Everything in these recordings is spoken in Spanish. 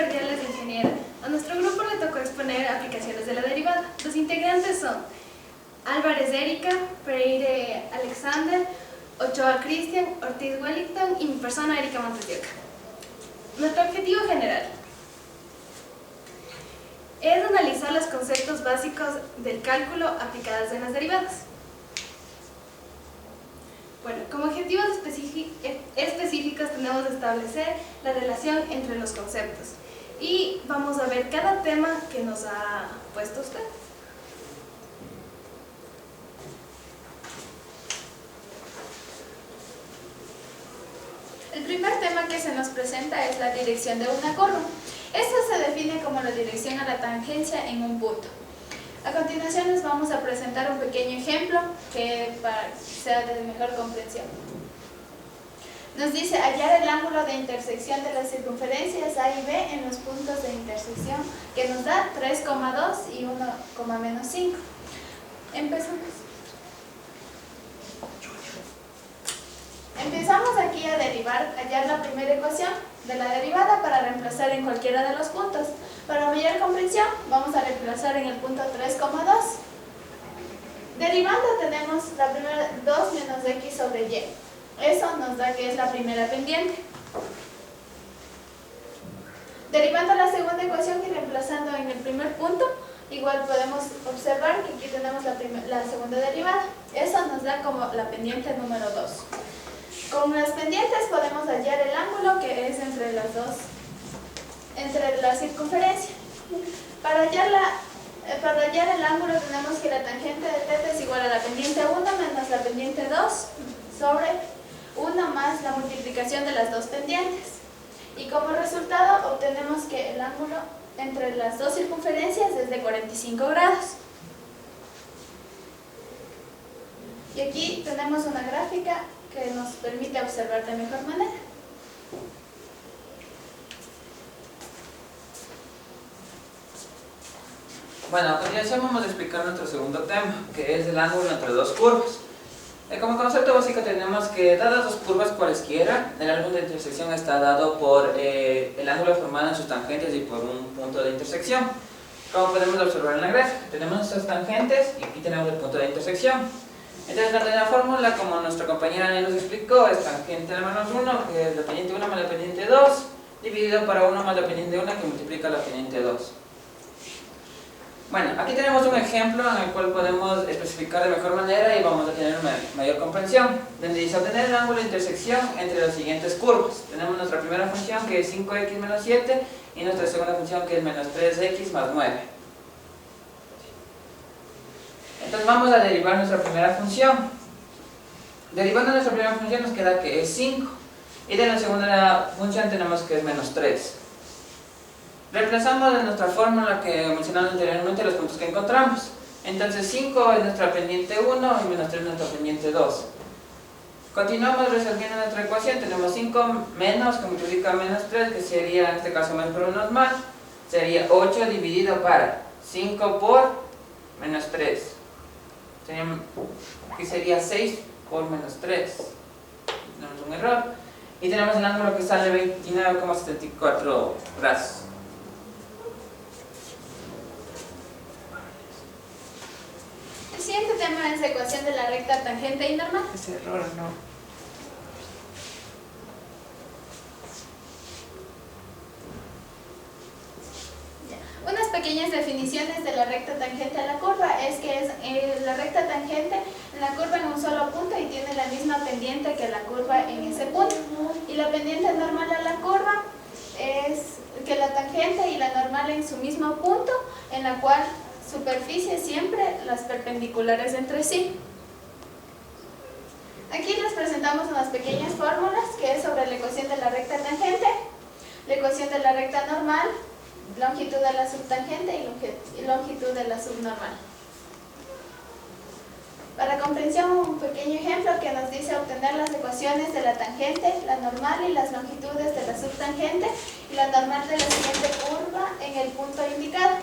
cordiales de ingeniera. A nuestro grupo le tocó exponer aplicaciones de la derivada. Los integrantes son Álvarez Erika, Pereire Alexander, Ochoa Cristian, Ortiz Wellington y mi persona Erika Montes de Oca. Nuestro objetivo general es analizar los conceptos básicos del cálculo aplicados en las derivadas. Bueno, como objetivos específicos tenemos que establecer la relación entre los conceptos y vamos a ver cada tema que nos ha puesto usted. El primer tema que se nos presenta es la dirección de una curva. Esta se define como la dirección a la tangencia en un punto. A continuación les vamos a presentar un pequeño ejemplo para que sea de mejor comprensión. Nos dice hallar el ángulo de intersección de las circunferencias A y B en los puntos de intersección que nos da 3,2 y 1,-5. Empezamos aquí a hallar la primera ecuación de la derivada para reemplazar en cualquiera de los puntos. Para mayor comprensión, vamos a reemplazar en el punto 3,2. Derivando tenemos la primera 2 menos x sobre y. Eso nos da que es la primera pendiente. Derivando la segunda ecuación y reemplazando en el primer punto, igual podemos observar que aquí tenemos la segunda derivada. Eso nos da como la pendiente número 2. Con las pendientes podemos hallar el ángulo que es entre la circunferencia. Para hallar el ángulo tenemos que la tangente de θ es igual a la pendiente 1 menos la pendiente 2 sobre 1 más la multiplicación de las dos pendientes. Y como resultado obtenemos que el ángulo entre las dos circunferencias es de 45 grados. Y aquí tenemos una gráfica que nos permite observar de mejor manera. Bueno, a continuación vamos a explicar nuestro segundo tema, que es el ángulo entre dos curvas. Como concepto básico tenemos que, dadas dos curvas cualesquiera, el ángulo de intersección está dado por el ángulo formado en sus tangentes y por un punto de intersección. Como podemos observar en la gráfica, tenemos nuestras tangentes y aquí tenemos el punto de intersección. Entonces la fórmula, como nuestra compañera Ana nos explicó, es tangente de menos 1, que es la pendiente 1 más la pendiente 2, dividido para 1 más la pendiente 1, que multiplica la pendiente 2. Bueno, aquí tenemos un ejemplo en el cual podemos especificar de mejor manera y vamos a tener una mayor comprensión, donde dice obtener el ángulo de intersección entre las siguientes curvas. Tenemos nuestra primera función que es 5x menos 7 y nuestra segunda función que es menos 3x más 9. Entonces vamos a derivar nuestra primera función. Derivando nuestra primera función nos queda que es 5 y de la segunda función tenemos que es menos 3. Reemplazamos en nuestra fórmula que mencionamos anteriormente los puntos que encontramos. Entonces 5 es nuestra pendiente 1 y menos 3 es nuestra pendiente 2. Continuamos resolviendo nuestra ecuación. Tenemos 5 menos que multiplica menos 3, que sería en este caso menos por 1 es más. Sería 8 dividido para 5 por menos 3. Aquí sería 6 por menos 3. Tenemos un error. Y tenemos el ángulo que sale 29,74 grados. El siguiente tema es la ecuación de la recta tangente y normal. Ese error no. Unas pequeñas definiciones de la recta tangente a la curva es que es la recta tangente en la curva en un solo punto y tiene la misma pendiente que la curva en ese punto. Y la pendiente normal a la curva es que la tangente y la normal en su mismo punto, en la cual superficie siempre las perpendiculares entre sí. Aquí les presentamos unas pequeñas fórmulas que es sobre la ecuación de la recta tangente, la ecuación de la recta normal, longitud de la subtangente y longitud de la subnormal. Para comprensión, un pequeño ejemplo que nos dice obtener las ecuaciones de la tangente, la normal y las longitudes de la subtangente y la normal de la siguiente curva en el punto indicado.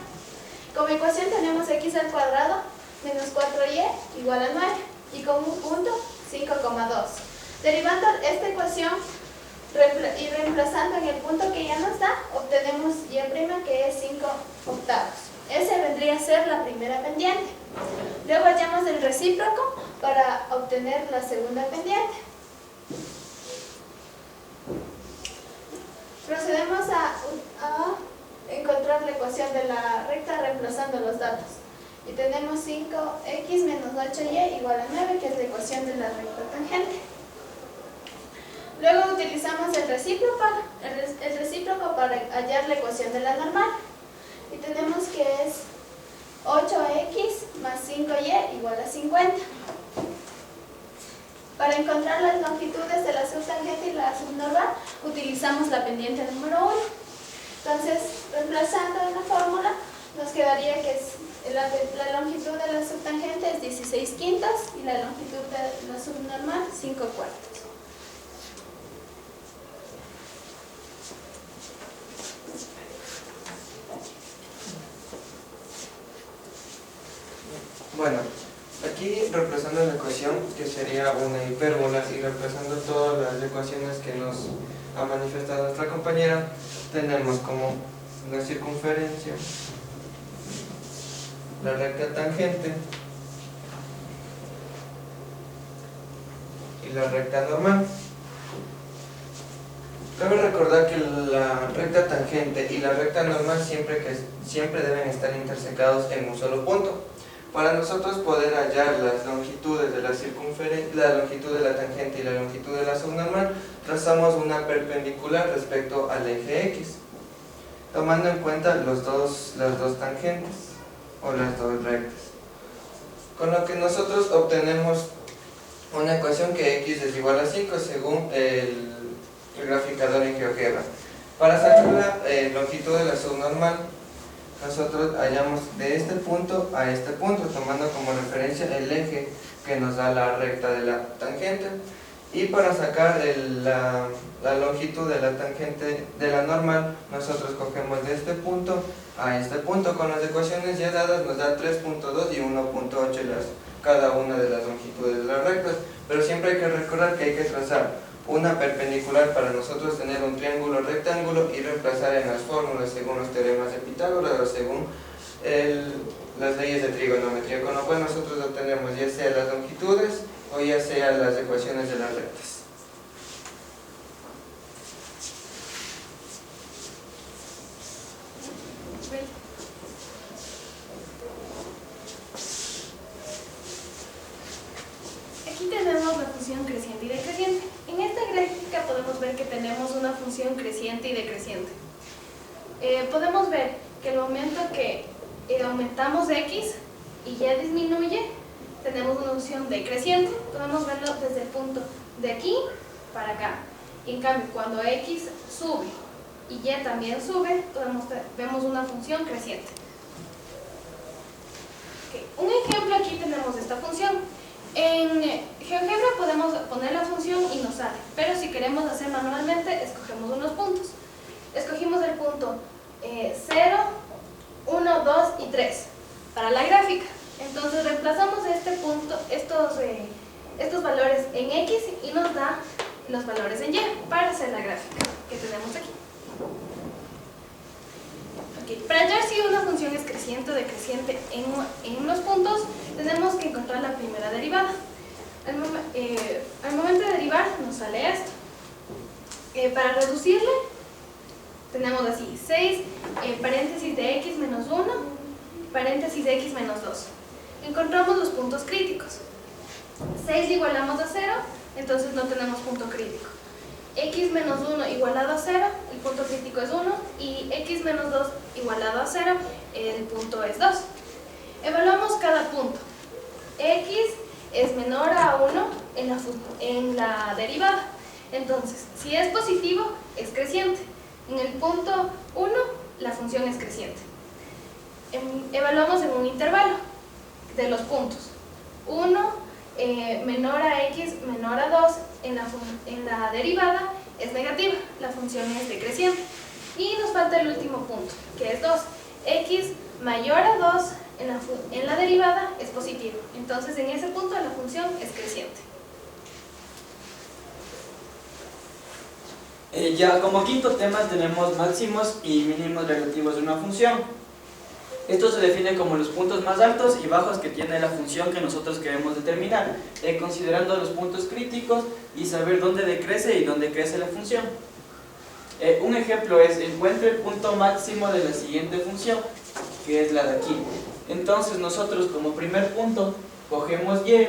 Como ecuación tenemos x al cuadrado menos 4y igual a 9 y con un punto 5,2. Derivando esta ecuación y reemplazando en el punto que ya nos da, obtenemos y recíproco para obtener la segunda pendiente. Procedemos a encontrar la ecuación de la recta reemplazando los datos. Y tenemos 5x menos 8y igual a 9, que es la ecuación de la recta tangente. Luego utilizamos el recíproco para hallar la ecuación de la normal. Y tenemos que es 8x más 5y igual a 50. Para encontrar las longitudes de la subtangente y la subnormal, utilizamos la pendiente número 1. Entonces, reemplazando en la fórmula, nos quedaría que la longitud de la subtangente es 16 quintas y la longitud de la subnormal 5 cuartos. Bueno, aquí reemplazando la ecuación, que sería una hipérbola, y reemplazando todas las ecuaciones que nos ha manifestado nuestra compañera, tenemos como la circunferencia, la recta tangente y la recta normal. Cabe recordar que la recta tangente y la recta normal siempre deben estar intersecados en un solo punto. Para nosotros poder hallar las longitudes de la circunferencia, la longitud de la tangente y la longitud de la subnormal, trazamos una perpendicular respecto al eje X, tomando en cuenta las dos tangentes o las dos rectas. Con lo que nosotros obtenemos una ecuación que X es igual a 5 según el graficador en GeoGebra. Para sacar la longitud de la subnormal, nosotros hallamos de este punto a este punto, tomando como referencia el eje que nos da la recta de la tangente. Y para sacar la longitud de la tangente de la normal, nosotros cogemos de este punto a este punto. Con las ecuaciones ya dadas nos da 3.2 y 1.8 cada una de las longitudes de las rectas. Pero siempre hay que recordar que hay que trazar una perpendicular para nosotros tener un triángulo rectángulo y reemplazar en las fórmulas según los teoremas de Pitágoras o según las leyes de trigonometría, con lo cual nosotros obtenemos ya sea las longitudes o ya sea las ecuaciones de las rectas. Aquí tenemos la función creciente y decreciente. En esta gráfica podemos ver que tenemos una función creciente y decreciente. Podemos ver que el momento que aumentamos x y y disminuye, tenemos una función decreciente. Podemos verlo desde el punto de aquí para acá. Y en cambio, cuando x sube y y también sube, vemos una función creciente. Okay. Un ejemplo, aquí tenemos esta función. En GeoGebra podemos poner la función y nos sale, pero si queremos hacer manualmente, escogemos unos puntos. Escogimos el punto 0, 1, 2 y 3 para la gráfica. Entonces reemplazamos este punto, estos valores en X y nos da los valores en Y para hacer la gráfica que tenemos aquí. Okay. Para hallar si una función es creciente o decreciente en los puntos, tenemos que encontrar la primera derivada. Al momento de derivar nos sale esto. Para reducirle, tenemos así 6 paréntesis de x menos 1 paréntesis de x menos 2. Encontramos los puntos críticos. 6 igualamos a 0, entonces no tenemos punto crítico. X menos 1 igualado a 0, el punto crítico es 1, y x menos 2 igualado a 0, el punto es 2. Evaluamos cada punto. X es menor a 1 en la derivada. Entonces, si es positivo, es creciente. En el punto 1, la función es creciente. Evaluamos en un intervalo de los puntos. 1 menor a x menor a 2 en la derivada es negativa, la función es decreciente. Y nos falta el último punto, que es 2. X mayor a 2 en la derivada es positivo. Entonces en ese punto la función es creciente. Ya como quinto tema tenemos máximos y mínimos relativos de una función. Esto se define como los puntos más altos y bajos que tiene la función que nosotros queremos determinar, considerando los puntos críticos y saber dónde decrece y dónde crece la función. Un ejemplo es, encuentre el punto máximo de la siguiente función, que es la de aquí. Entonces nosotros como primer punto cogemos y,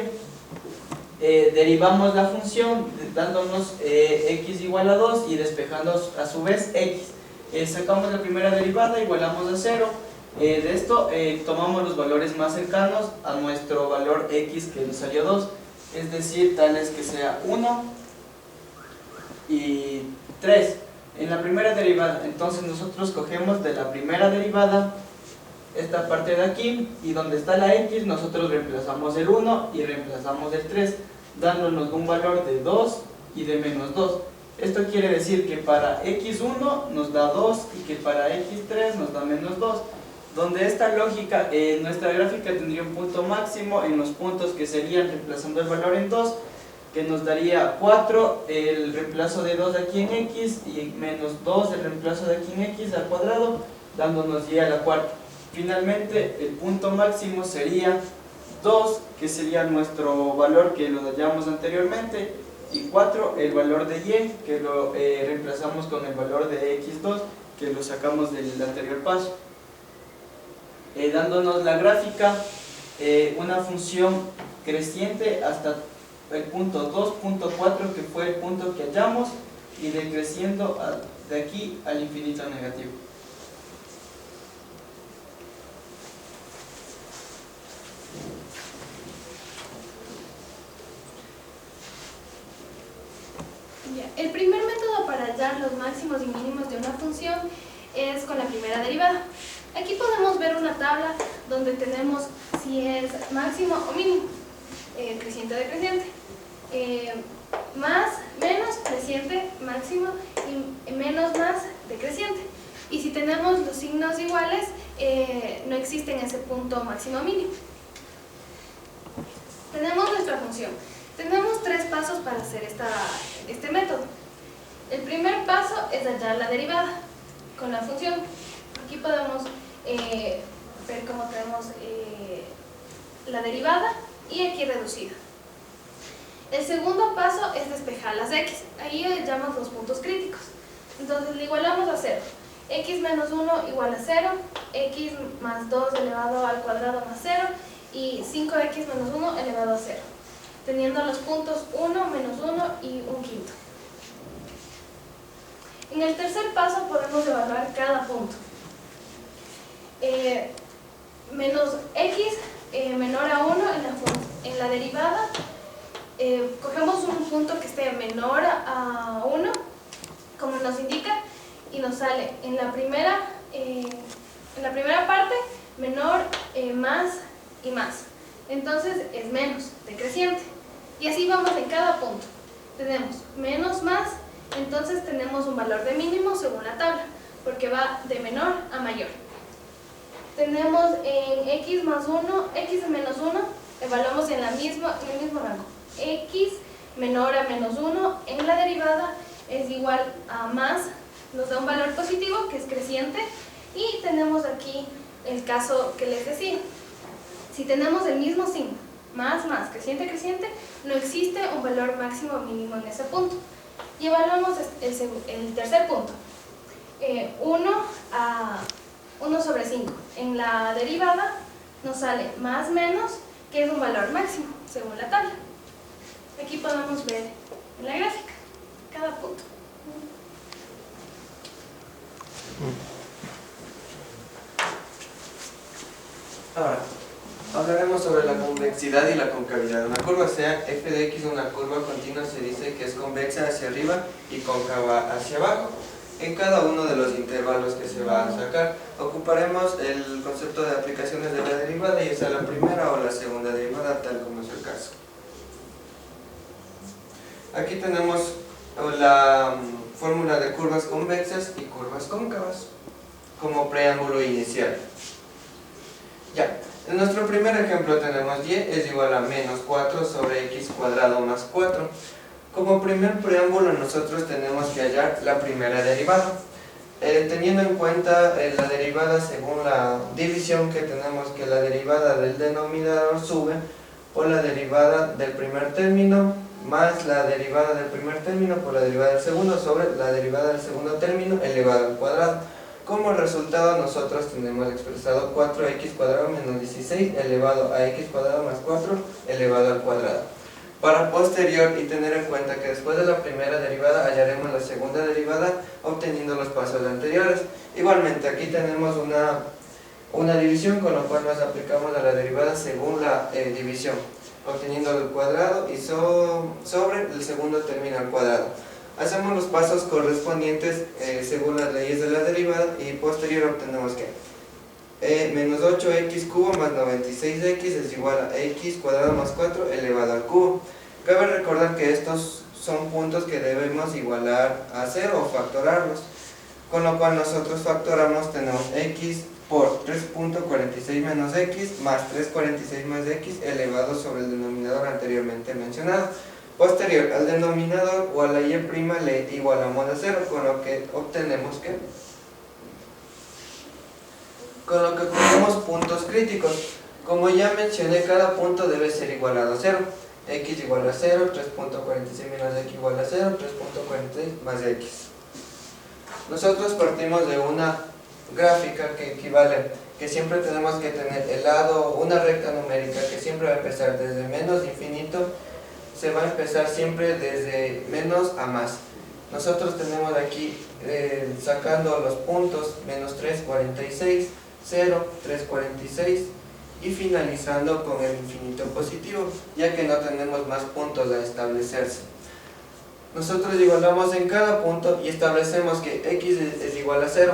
derivamos la función dándonos x igual a 2 y despejando a su vez x. Sacamos la primera derivada, igualamos a 0. De esto tomamos los valores más cercanos a nuestro valor x que nos salió 2, es decir, tales que sea 1 y 3 en la primera derivada. Entonces nosotros cogemos de la primera derivada esta parte de aquí, y donde está la x nosotros reemplazamos el 1 y reemplazamos el 3, dándonos un valor de 2 y de menos 2. Esto quiere decir que para x1 nos da 2 y que para x3 nos da menos 2. Donde esta lógica, nuestra gráfica tendría un punto máximo en los puntos que serían reemplazando el valor en 2, que nos daría 4 el reemplazo de 2 aquí en x y menos 2 el reemplazo de aquí en x al cuadrado, dándonos y a la cuarta. Finalmente el punto máximo sería 2, que sería nuestro valor que lo hallamos anteriormente, y 4 el valor de y, que lo reemplazamos con el valor de x2, que lo sacamos del anterior paso. Dándonos la gráfica, una función creciente hasta el punto 2.4, que fue el punto que hallamos, y decreciendo de aquí al infinito negativo. El primer método para hallar los máximos y mínimos de una función es con la primera derivada. Aquí podemos ver una tabla donde tenemos si es máximo o mínimo, creciente o decreciente, más, menos, creciente, máximo, y menos, más, decreciente. Y si tenemos los signos iguales, no existe en ese punto máximo o mínimo. Tenemos nuestra función. Tenemos 3 pasos para hacer este método. El primer paso es hallar la derivada con la función. Aquí podemos ver cómo tenemos la derivada y aquí reducida. El segundo paso es despejar las x. Ahí hallamos los puntos críticos. Entonces le igualamos a 0. X menos 1 igual a 0, x más 2 elevado al cuadrado más 0 y 5x menos 1 elevado a 0. Teniendo los puntos 1, menos 1 y un quinto. En el tercer paso podemos evaluar cada punto. Menos x menor a 1 en la derivada, cogemos un punto que esté menor a 1, como nos indica, y nos sale en la primera parte menor, más y más. Entonces es menos, decreciente. Y así vamos en cada punto. Tenemos menos, más, entonces tenemos un valor de mínimo según la tabla, porque va de menor a mayor. Tenemos en x más 1, x menos 1, evaluamos en el mismo rango. X menor a menos 1 en la derivada es igual a más, nos da un valor positivo que es creciente, y tenemos aquí el caso que les decía. Si tenemos el mismo signo, más, más, creciente, creciente, no existe un valor máximo o mínimo en ese punto. Y evaluamos el tercer punto. 1 sobre 5. En la derivada nos sale más, menos, que es un valor máximo, según la tabla. Aquí podemos ver en la gráfica cada punto. Ahora, hablaremos sobre la convexidad y la concavidad. Una curva, sea f de x una curva continua, se dice que es convexa hacia arriba y cóncava hacia abajo en cada uno de los intervalos que se va a sacar. Ocuparemos el concepto de aplicaciones de la derivada, y sea la primera o la segunda derivada, tal como es el caso. Aquí tenemos la fórmula de curvas convexas y curvas cóncavas como preámbulo inicial. Ya, en nuestro primer ejemplo tenemos y es igual a menos 4 sobre x cuadrado más 4. Como primer preámbulo nosotros tenemos que hallar la primera derivada. Teniendo en cuenta la derivada según la división que tenemos, que la derivada del denominador sube por la derivada del primer término más la derivada del primer término por la derivada del segundo sobre la derivada del segundo término elevado al cuadrado. Como resultado nosotros tenemos expresado 4x cuadrado menos 16 elevado a x cuadrado más 4 elevado al cuadrado. Para posterior, y tener en cuenta que después de la primera derivada hallaremos la segunda derivada obteniendo los pasos anteriores. Igualmente aquí tenemos una división, con lo cual nos aplicamos a la derivada según la división, obteniendo el cuadrado y sobre el segundo término al cuadrado. Hacemos los pasos correspondientes según las leyes de la derivada y posterior obtenemos que menos 8x cubo más 96x es igual a x cuadrado más 4 elevado al cubo. Cabe recordar que estos son puntos que debemos igualar a 0 o factorarlos, con lo cual nosotros factoramos, tenemos x por 3.46 menos x más 3.46 más x elevado sobre el denominador anteriormente mencionado. Posterior al denominador o a la y' le igualamos a 0, con lo que obtenemos puntos críticos. Como ya mencioné, cada punto debe ser igualado a 0. X igual a 0, 3.46 menos x igual a 0, 3.46 más x. Nosotros partimos de una gráfica que equivale, que siempre tenemos que tener el lado, una recta numérica que siempre va a empezar desde menos infinito, se va a empezar siempre desde menos a más. Nosotros tenemos aquí, sacando los puntos, menos 3.46, 0, 3.46 y finalizando con el infinito positivo, ya que no tenemos más puntos a establecerse. Nosotros igualamos en cada punto y establecemos que x es igual a 0.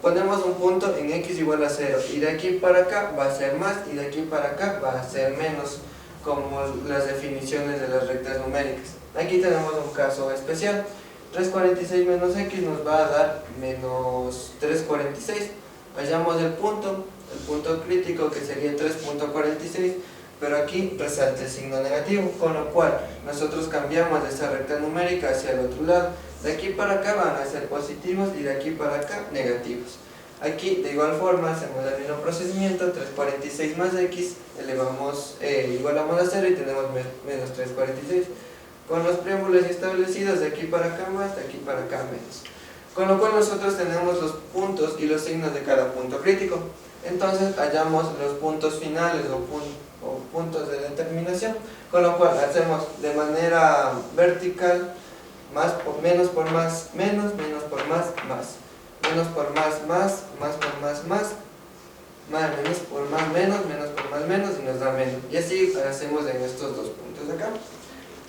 Ponemos un punto en x igual a 0 y de aquí para acá va a ser más y de aquí para acá va a ser menos, como las definiciones de las rectas numéricas. Aquí tenemos un caso especial. 3.46 menos x nos va a dar menos 3.46. Hallamos el punto crítico, que sería 3.46, pero aquí resalta el signo negativo, con lo cual nosotros cambiamos esa recta numérica hacia el otro lado. De aquí para acá van a ser positivos y de aquí para acá negativos. Aquí de igual forma hacemos el mismo procedimiento, 3.46 más x, igualamos a 0 y tenemos menos 3.46. Con los preámbulos establecidos, de aquí para acá más, de aquí para acá menos. Con lo cual nosotros tenemos los puntos y los signos de cada punto crítico. Entonces hallamos los puntos finales o puntos de determinación, con lo cual hacemos de manera vertical menos por más, menos por más, más. Menos por más, más por más, menos por más, menos por más, menos y nos da menos. Y así hacemos en estos dos puntos de acá.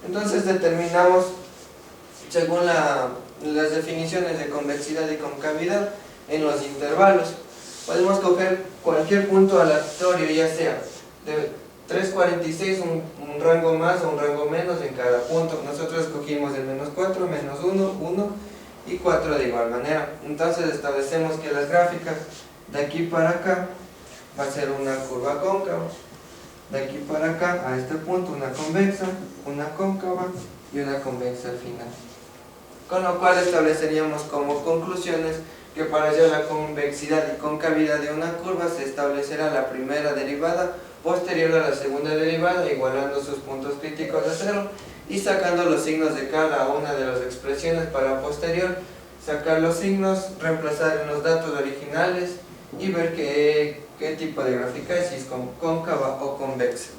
Entonces determinamos, según las definiciones de convexidad y concavidad, en los intervalos. Podemos coger cualquier punto aleatorio, ya sea de 3.46, un rango más o un rango menos en cada punto. Nosotros escogimos el menos 4, menos 1, 1 y 4 de igual manera. Entonces establecemos que las gráficas de aquí para acá va a ser una curva cóncava, de aquí para acá a este punto una convexa, una cóncava y una convexa al final. Con lo cual estableceríamos como conclusiones que para hallar la convexidad y concavidad de una curva se establecerá la primera derivada posterior a la segunda derivada, igualando sus puntos críticos a 0 y sacando los signos de cada una de las expresiones para posterior, sacar los signos, reemplazar en los datos originales y ver qué tipo de gráfica es, si es cóncava o convexa.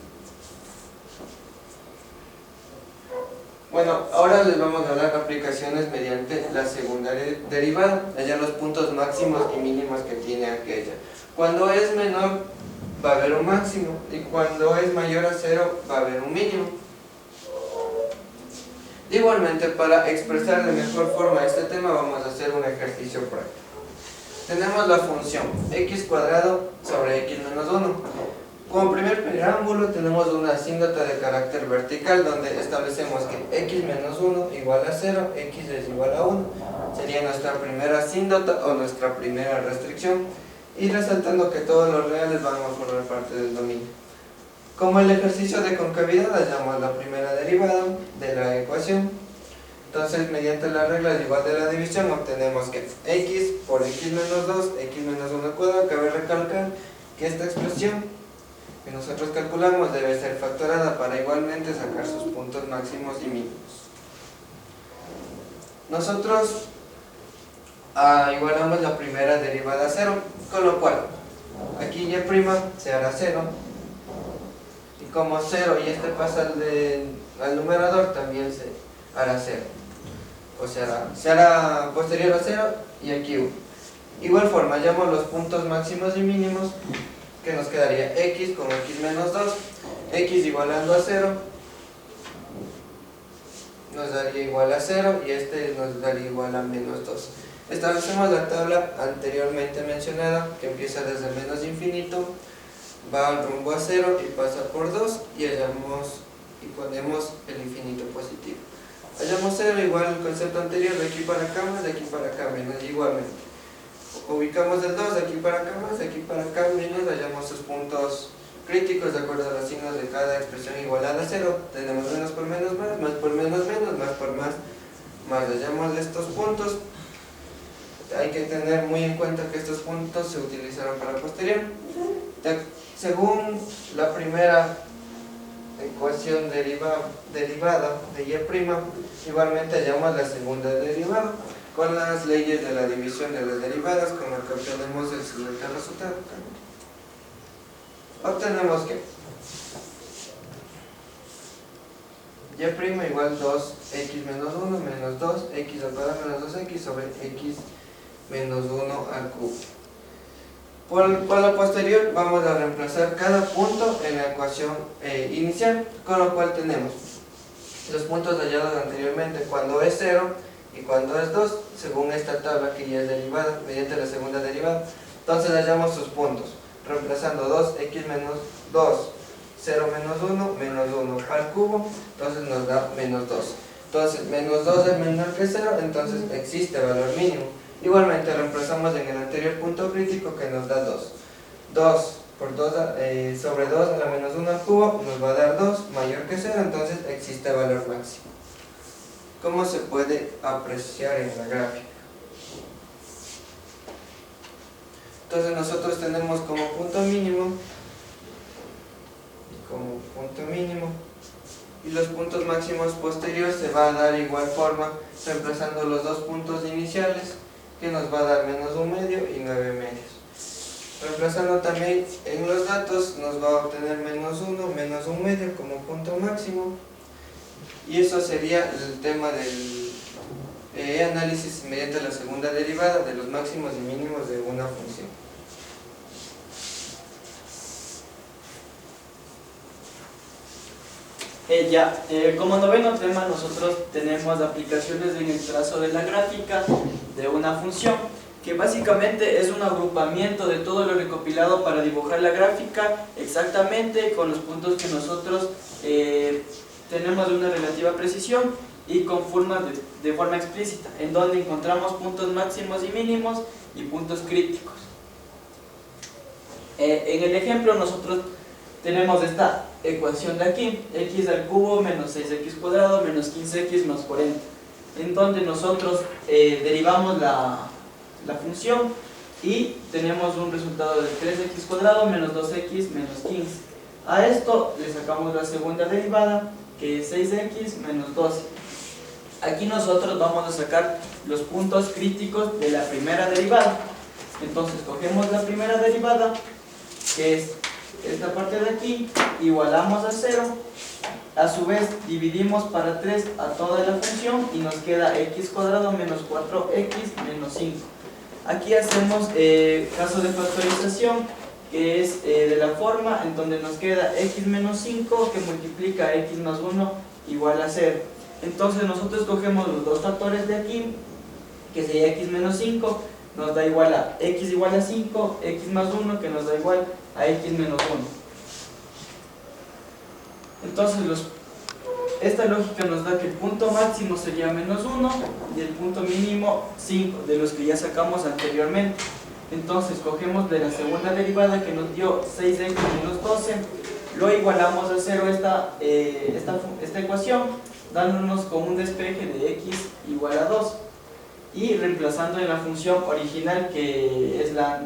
Bueno, ahora les vamos a dar aplicaciones mediante la segunda derivada, hallar los puntos máximos y mínimos que tiene aquella. Cuando es menor va a haber un máximo y cuando es mayor a 0 va a haber un mínimo. Igualmente, para expresar de mejor forma este tema vamos a hacer un ejercicio práctico. Tenemos la función x cuadrado sobre x menos 1. Como primer preámbulo tenemos una asíntota de carácter vertical donde establecemos que x menos 1 igual a 0, x es igual a 1. Sería nuestra primera asíntota o nuestra primera restricción. Y resaltando que todos los reales van a formar parte del dominio. Como el ejercicio de concavidad, hallamos la primera derivada de la ecuación. Entonces, mediante las reglas igual de la división, obtenemos que x por x menos 2, x menos 1 al cuadrado. Cabe recalcar que esta expresión que nosotros calculamos debe ser factorada para igualmente sacar sus puntos máximos y mínimos. Nosotros igualamos la primera derivada a 0, con lo cual aquí y' se hará 0, y como 0 y este pasa al numerador, también se hará 0, o sea, se hará posterior a 0 y aquí 1. Igual forma, hallamos los puntos máximos y mínimos, que nos quedaría x con x menos 2, x igualando a 0 nos daría igual a 0 y este nos daría igual a menos 2. Establecemos la tabla anteriormente mencionada, que empieza desde menos infinito, va rumbo a 0 y pasa por 2 y ponemos el infinito positivo. Hallamos 0 igual al concepto anterior, de aquí para acá más, de aquí para acá menos, igualmente. Ubicamos el 2 de aquí para acá más, de aquí para acá menos, hallamos sus puntos críticos de acuerdo a los signos de cada expresión igualada a 0. Tenemos menos por menos más por menos menos, más por más. Hallamos estos puntos. Hay que tener muy en cuenta que estos puntos se utilizaron para posterior. Según la primera ecuación derivada de y', igualmente hallamos la segunda derivada con las leyes de la división de las derivadas, con lo que obtenemos el siguiente resultado. Obtenemos que y' igual 2x menos 1 menos 2x al cuadrado menos 2x sobre x menos 1 al cubo. Por lo posterior vamos a reemplazar cada punto en la ecuación inicial, con lo cual tenemos los puntos hallados anteriormente cuando es 0 y cuando es 2, según esta tabla que ya es derivada mediante la segunda derivada. Entonces hallamos sus puntos reemplazando 2x menos 2, 0 menos 1, menos 1 al cubo, entonces nos da menos 2. Entonces menos 2 es menor que 0, entonces existe valor mínimo. Igualmente reemplazamos en el anterior punto crítico, que nos da 2. 2 por 2 sobre 2 a la menos 1 al cubo nos va a dar 2, mayor que 0, entonces existe valor máximo. ¿Cómo se puede apreciar en la gráfica? Entonces nosotros tenemos como punto mínimo y los puntos máximos posteriores se va a dar igual forma, reemplazando los dos puntos iniciales, que nos va a dar menos 1 medio y 9 medios. Reemplazando también en los datos nos va a obtener menos 1, menos 1 medio como punto máximo, y eso sería el tema del análisis mediante la segunda derivada de los máximos y mínimos de una función. Como noveno tema, nosotros tenemos aplicaciones en el trazo de la gráfica de una función, que básicamente es un agrupamiento de todo lo recopilado para dibujar la gráfica exactamente con los puntos que nosotros tenemos de una relativa precisión y con formas de forma explícita, en donde encontramos puntos máximos y mínimos y puntos críticos. En el ejemplo nosotros tenemos esta ecuación de aquí, x al cubo menos 6x cuadrado menos 15x más 40, en donde nosotros derivamos la función y tenemos un resultado de 3x cuadrado menos 2x menos 15. A esto le sacamos la segunda derivada, que es 6x menos 12. Aquí nosotros vamos a sacar los puntos críticos de la primera derivada. Entonces cogemos la primera derivada, que es esta parte de aquí, igualamos a 0, a su vez dividimos para 3 a toda la función y nos queda x cuadrado menos 4x menos 5. Aquí hacemos caso de factorización, que es de la forma en donde nos queda x menos 5 que multiplica x más 1 igual a 0. Entonces nosotros cogemos los dos factores de aquí, que sería x menos 5, nos da igual a x igual a 5, x más 1 que nos da igual a x menos 1. Entonces esta lógica nos da que el punto máximo sería menos 1 y el punto mínimo 5, de los que ya sacamos anteriormente. Entonces cogemos de la segunda derivada, que nos dio 6x menos 12, lo igualamos a 0 esta ecuación dándonos con un despeje de x igual a 2. Y reemplazando en la función original, que es la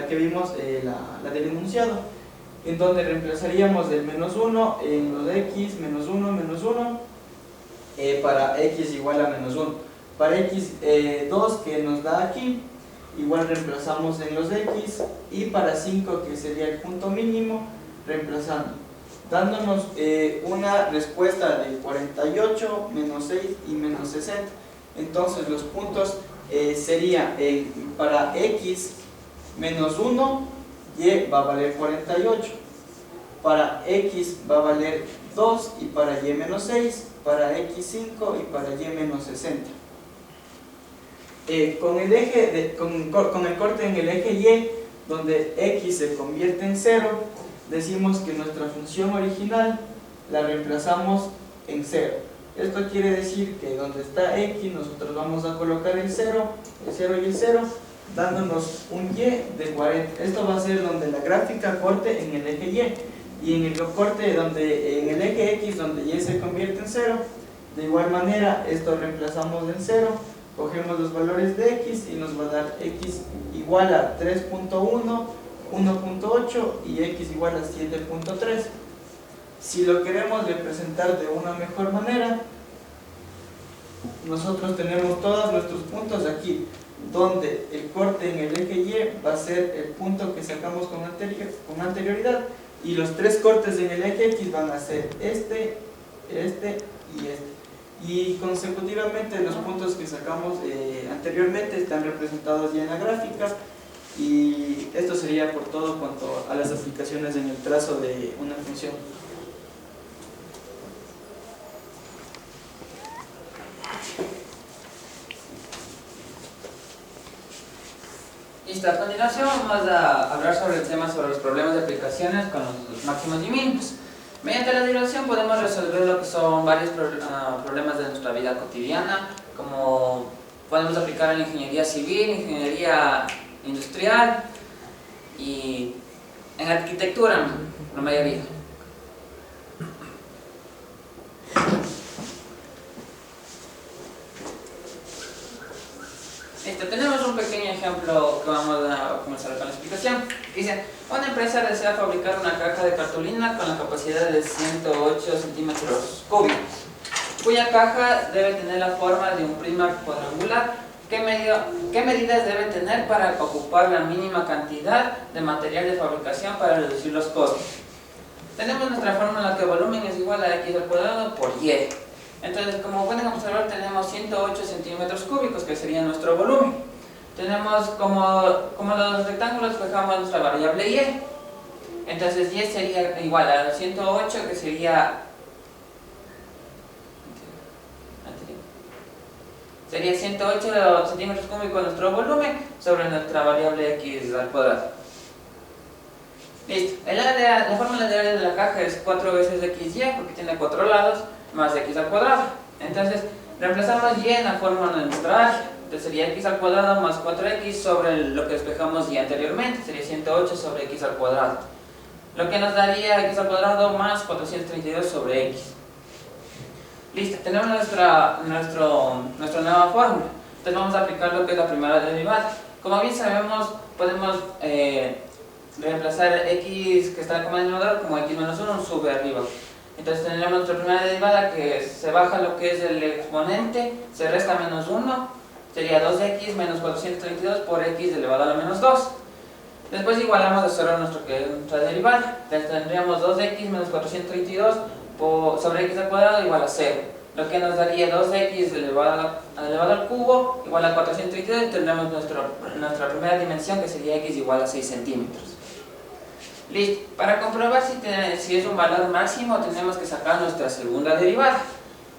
que vimos, la del enunciado, en donde reemplazaríamos el menos 1 en los x, menos 1, para x igual a menos 1. Para x 2 que nos da aquí, igual reemplazamos en los x, y para 5 que sería el punto mínimo, reemplazando, dándonos una respuesta de 48, menos 6 y menos 60. Entonces los puntos serían para x menos 1, y va a valer 48, para x va a valer 2 y para y menos 6, para x 5 y para y menos 60. Con el corte en el eje y, donde x se convierte en 0, decimos que nuestra función original la reemplazamos en 0. Esto quiere decir que donde está x nosotros vamos a colocar el 0 y el 0, dándonos un y de 40. Esto va a ser donde la gráfica corte en el eje y en el corte en el eje x, donde y se convierte en 0. De igual manera, esto reemplazamos en 0, cogemos los valores de x y nos va a dar x igual a 3.1, 1.8 y x igual a 7.3. Si lo queremos representar de una mejor manera, nosotros tenemos todos nuestros puntos aquí, donde el corte en el eje y va a ser el punto que sacamos con anterioridad, y los tres cortes en el eje x van a ser este y este. Y consecutivamente los puntos que sacamos anteriormente están representados ya en la gráfica, y esto sería por todo cuanto a las aplicaciones en el trazo de una función. Listo, a continuación vamos a hablar sobre el tema sobre los problemas de aplicaciones con los máximos y mínimos. Mediante la derivación podemos resolver lo que son varios problemas de nuestra vida cotidiana, como podemos aplicar en la ingeniería civil, ingeniería industrial y en arquitectura, la mayoría. Listo, tenemos un pequeño ejemplo que vamos a comenzar con la explicación. Dice, una empresa desea fabricar una caja de cartulina con la capacidad de 108 centímetros cúbicos, cuya caja debe tener la forma de un prisma cuadrangular. ¿Qué medidas debe tener para ocupar la mínima cantidad de material de fabricación para reducir los costos? Tenemos nuestra fórmula que volumen es igual a x al cuadrado por y. Entonces, como pueden observar, tenemos 108 centímetros cúbicos, que sería nuestro volumen. Tenemos como los rectángulos, fijamos nuestra variable y. Entonces, y sería igual a 108, que sería 108 centímetros cúbicos nuestro volumen sobre nuestra variable x al cuadrado. Listo. La fórmula de área de la caja es 4 veces xy, porque tiene 4 lados, más x al cuadrado. Entonces, reemplazamos y en la forma de nuestra área. Entonces sería x al cuadrado más 4x sobre lo que despejamos y anteriormente, sería 108 sobre x al cuadrado. Lo que nos daría x al cuadrado más 432 sobre x. Listo, tenemos nuestra nueva fórmula. Entonces vamos a aplicar lo que es la primera derivada. Como bien sabemos, podemos reemplazar x que está como denominador como x menos 1 sube arriba. Entonces tendremos nuestra primera derivada, que se baja lo que es el exponente, se resta menos 1, sería 2x menos 432 por x elevado a la menos 2. Después igualamos a 0 nuestra derivada. Entonces tendríamos 2x menos 432 sobre x al cuadrado igual a 0, lo que nos daría 2x elevado al cubo igual a 432, y tendremos nuestra primera dimensión, que sería x igual a 6 centímetros. Listo. Para comprobar si es un valor máximo, tenemos que sacar nuestra segunda derivada.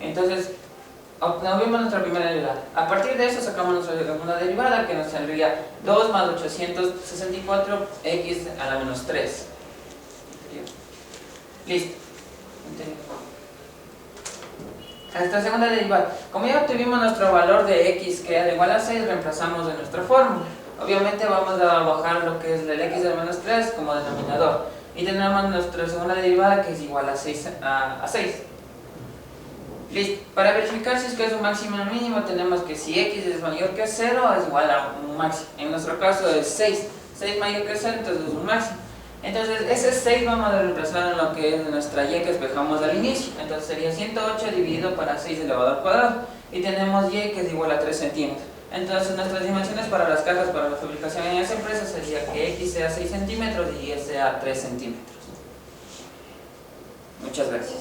Entonces, obtuvimos nuestra primera derivada. A partir de eso sacamos nuestra segunda derivada, que nos saldría 2 más 864 x a la menos 3. Listo. Nuestra segunda derivada. Como ya obtuvimos nuestro valor de x, que era igual a 6, reemplazamos en nuestra fórmula. Obviamente vamos a bajar lo que es el x a la menos 3 como denominador. Y tenemos nuestra segunda derivada, que es igual a 6. Listo. Para verificar si es que es un máximo o mínimo, tenemos que si x es mayor que 0 es igual a un máximo. En nuestro caso es 6. 6 mayor que 0, entonces es un máximo. Entonces ese 6 vamos a reemplazar en lo que es nuestra y que despejamos al inicio. Entonces sería 108 dividido para 6 elevado al cuadrado. Y tenemos y que es igual a 3 centímetros. Entonces nuestras dimensiones para las cajas para la fabricación en esa empresa sería que x sea 6 centímetros y y sea 3 centímetros. Muchas gracias.